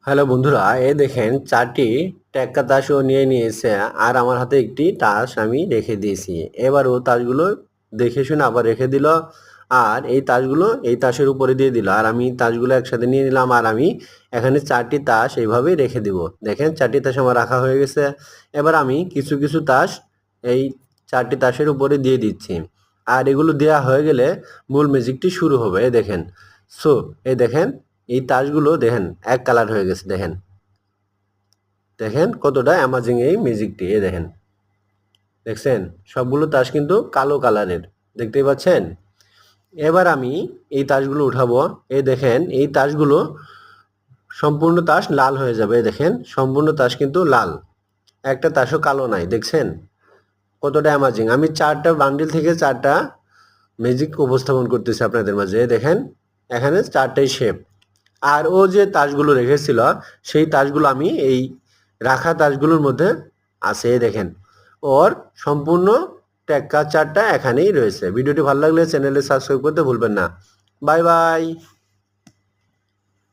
Hello বন্ধুরা, এই দেখেন 4টি টেক্কা তাসও নিয়ে এসে আর আমার হাতে একটি তাস আমি রেখে দিয়েছি। এবার ও তাসগুলো দেখে শুনে আবার রেখে দিল আর এই তাসগুলো এই তাসের উপরে দিয়ে দিল আর আমি তাসগুলো একসাথে নিয়ে নিলাম আর আমি এখানে 4টি তাস এইভাবেই রেখে দিব। দেখেন 4টি তাস আমার রাখা হয়ে গেছে। এবার আমি কিছু কিছু তাস এই 4টি তাসের উপরে দিয়ে দিচ্ছি আর এগুলো দেওয়া হয়ে গেলে মূল ম্যাজিকটি শুরু হবে। এই দেখেন, সো এই দেখেন এই তাসগুলো দেখেন এক কালার হয়ে গেছে। দেখেন দেখেন কতটা অ্যামাজিং এই ম্যাজিকটি। এই দেখেন, দেখছেন সবগুলো তাস কিন্তু কালো কালারের, দেখতেই পাচ্ছেন। এবার আমি এই তাসগুলো উঠাবো। এই দেখেন এই তাসগুলো সম্পূর্ণ তাস লাল হয়ে যাবে। এই দেখেন সম্পূর্ণ তাস কিন্তু লাল, একটা তাসও কালো নাই। দেখছেন কতটা অ্যামাজিং। আমি 4টা বান্ডিল থেকে 4টা ম্যাজিক উপস্থাপন করতেছি আপনাদের মাঝে। এই দেখেন এখানে 4টাই শেপ আর ও যে তাসগুলো রেখেছিল সেই তাসগুলো আমি এই রাখা তাসগুলোর মধ্যে আছে। এই দেখেন ওর সম্পূর্ণ টেক্কা 4টা এখানেই রয়েছে। ভিডিওটি ভালো লাগলে চ্যানেলে সাবস্ক্রাইব করতে ভুলবেন না। Bye bye.